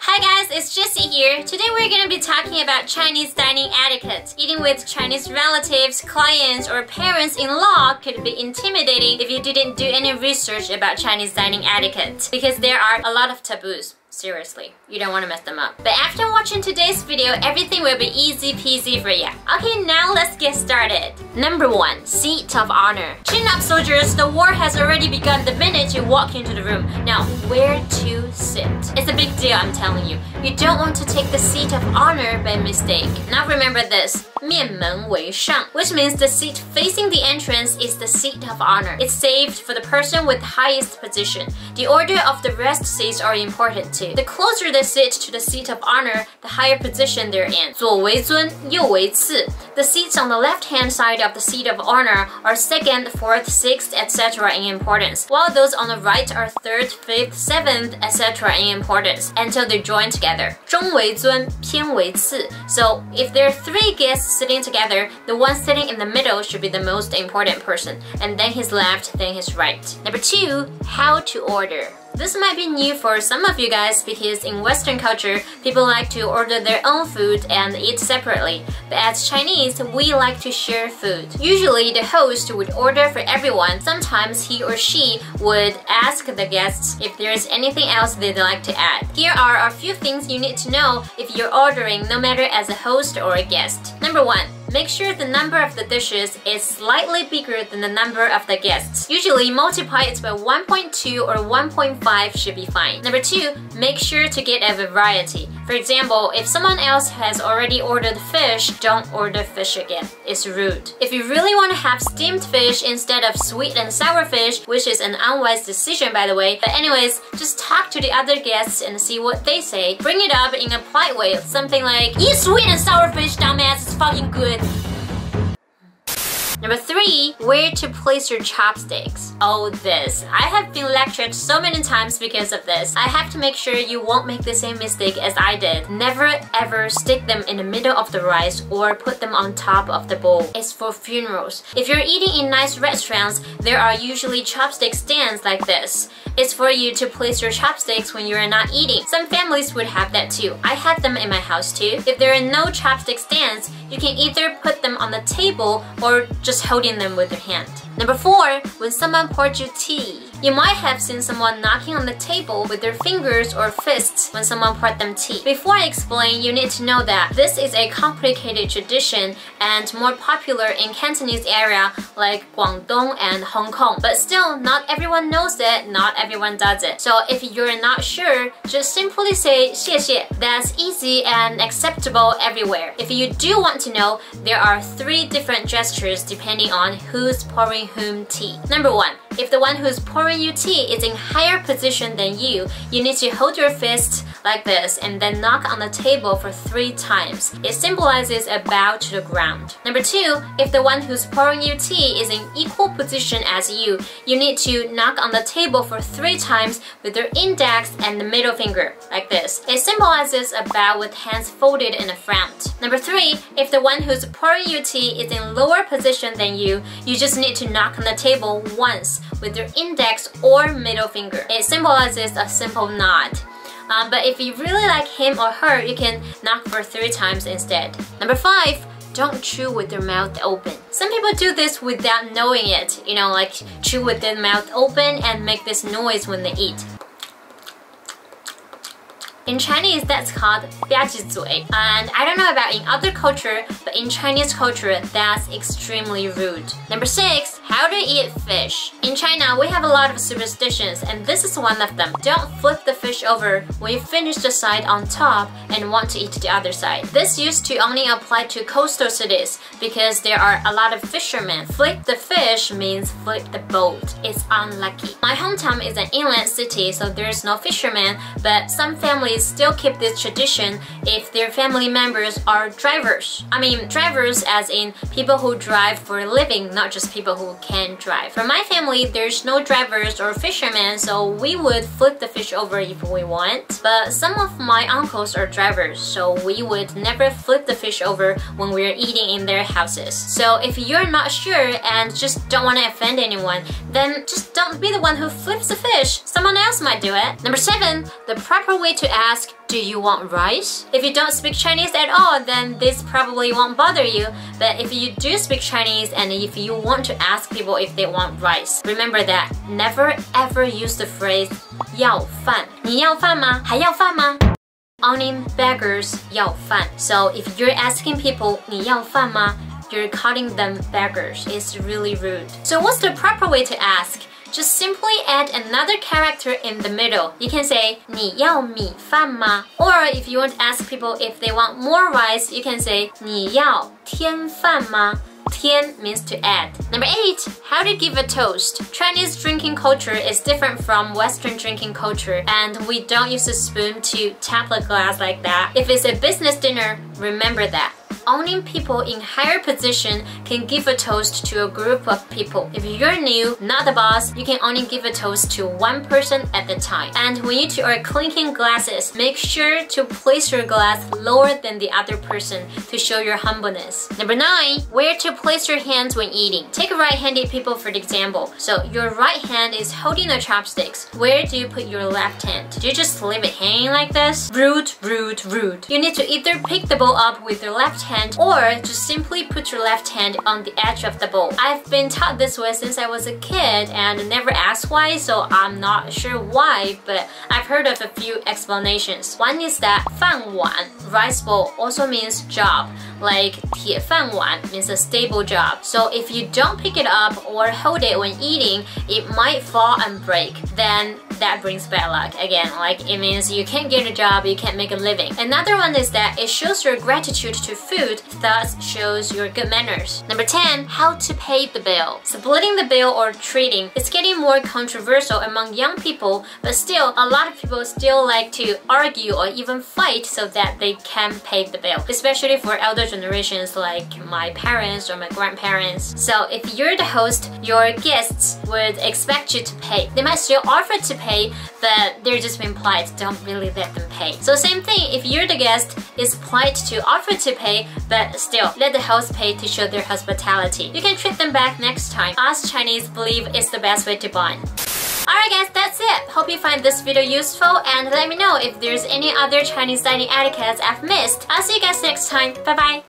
Hi guys, it's Jessie here. Today we're going to be talking about Chinese dining etiquette. Eating with Chinese relatives, clients, or parents-in-law could be intimidating if you didn't do any research about Chinese dining etiquette, because there are a lot of taboos. Seriously, you don't want to mess them up. But after watching today's video, everything will be easy peasy for you. Okay, now let's get started. Number 1. Seat of honor. Chin up, soldiers, the war has already begun the minute you walk into the room. Now, where to sit? It's a big deal, I'm telling you. You don't want to take the seat of honor by mistake. Now remember this, 面门为上, which means the seat facing the entrance is the seat of honor. It's saved for the person with highest position. The order of the rest seats are important too. The closer they sit to the seat of honor, the higher position they're in. 左为尊,右为次. The seats on the left-hand side of the seat of honor are 2nd, 4th, 6th, etc. in importance, while those on the right are 3rd, 5th, 7th, etc. in importance, until they join together. 中为尊,偏为次. So, if there are 3 guests sitting together, the one sitting in the middle should be the most important person, and then his left, then his right. Number 2, how to order. This might be new for some of you guys because in Western culture, people like to order their own food and eat separately. But as Chinese, we like to share food. Usually, the host would order for everyone. Sometimes he or she would ask the guests if there's anything else they'd like to add. Here are a few things you need to know if you're ordering, no matter as a host or a guest. Number 1. Make sure the number of the dishes is slightly bigger than the number of the guests. Usually, multiply it by 1.2 or 1.5 should be fine. Number 2, make sure to get a variety. For example, if someone else has already ordered fish, don't order fish again. It's rude. If you really want to have steamed fish instead of sweet and sour fish, which is an unwise decision by the way, but anyways, just talk to the other guests and see what they say. Bring it up in a polite way, something like, eat sweet and sour fish, dumbass, it's fucking good. Number 3, where to place your chopsticks. Oh, this. I have been lectured so many times because of this. I have to make sure you won't make the same mistake as I did. Never ever stick them in the middle of the rice or put them on top of the bowl. It's for funerals. If you're eating in nice restaurants, there are usually chopstick stands like this. It's for you to place your chopsticks when you're not eating. Some families would have that too. I had them in my house too. If there are no chopstick stands, you can either put them on the table or just holding them with your hand. Number 4, when someone poured you tea. You might have seen someone knocking on the table with their fingers or fists when someone poured them tea. Before I explain, you need to know that this is a complicated tradition and more popular in Cantonese area like Guangdong and Hong Kong. But still, not everyone knows it, not everyone does it. So if you're not sure, just simply say 谢谢. That's easy and acceptable everywhere. If you do want to know, there are 3 different gestures depending on who's pouring whom tea. Number 1, if the one who's pouring you tea is in higher position than you need to hold your fist like this and then knock on the table for 3 times. It symbolizes a bow to the ground. Number 2, if the one who's pouring you tea is in equal position as you need to knock on the table for 3 times with your index and the middle finger, like this. It symbolizes a bow with hands folded in the front. Number 3, if the one who's pouring you tea is in lower position than you just need to knock on the table once with your index or middle finger. It symbolizes a simple nod. But if you really like him or her, you can knock for 3 times instead. Number 5, don't chew with your mouth open. Some people do this without knowing it. You know, like chew with their mouth open and make this noise when they eat. In Chinese, that's called 吧唧嘴. And I don't know about in other culture, but in Chinese culture, that's extremely rude. Number 6, how to eat fish. In China, we have a lot of superstitions, and this is one of them. Don't flip the fish over when you finish the side on top and want to eat the other side. This used to only apply to coastal cities because there are a lot of fishermen. Flip the fish means flip the boat. It's unlucky. My hometown is an inland city, so there's no fishermen, but some families still keep this tradition if their family members are drivers. I mean drivers as in people who drive for a living, not just people who can drive. For my family, there's no drivers or fishermen, so we would flip the fish over if we want. But some of my uncles are drivers, so we would never flip the fish over when we're eating in their houses. So if you're not sure and just don't want to offend anyone, then just don't be the one who flips the fish. Someone else might do it. Number 7, the proper way to ask Do you want rice? If you don't speak Chinese at all, then this probably won't bother you. But if you do speak Chinese and if you want to ask people if they want rice, remember that never ever use the phrase 要饭. 你要饭吗? 还要饭吗? Only beggars 要饭. So if you're asking people 你要饭吗? You're calling them beggars. It's really rude. So what's the proper way to ask? Just simply add another character in the middle. You can say 你要米饭吗? Or if you want to ask people if they want more rice, you can say 你要添饭吗? 添 means to add. Number 8, how to give a toast. Chinese drinking culture is different from Western drinking culture, and we don't use a spoon to tap the glass like that. If it's a business dinner, remember that. Only people in higher position can give a toast to a group of people. If you're new, not the boss, you can only give a toast to one person at a time. And when you two are clinking glasses, make sure to place your glass lower than the other person to show your humbleness. Number 9, where to place your hands when eating. Take right-handed people for the example. So your right hand is holding the chopsticks. Where do you put your left hand? Do you just leave it hanging like this? Rude, rude, rude. You need to either pick the bowl up with your left hand or just simply put your left hand on the edge of the bowl. I've been taught this way since I was a kid and never asked why, so I'm not sure why, but I've heard of a few explanations. One is that 饭碗, rice bowl, also means job. Like 铁饭碗 means a stable job. So if you don't pick it up or hold it when eating, it might fall and break. Then that brings bad luck. Again, like it means you can't get a job, you can't make a living. Another one is that it shows your gratitude to food, thus shows your good manners. Number 10, how to pay the bill. Splitting the bill or treating is getting more controversial among young people, but still, a lot of people still like to argue or even fight so that they can pay the bill, especially for elder generations like my parents or my grandparents. So if you're the host, your guests would expect you to pay. They might still offer to pay, but they're just being polite, don't really let them pay. So same thing, if you're the guest, it's polite to offer to pay, but still, let the host pay to show their hospitality. You can treat them back next time. Us Chinese believe it's the best way to bond. Alright guys, that's it. Hope you find this video useful and let me know if there's any other Chinese dining etiquettes I've missed. I'll see you guys next time. Bye bye!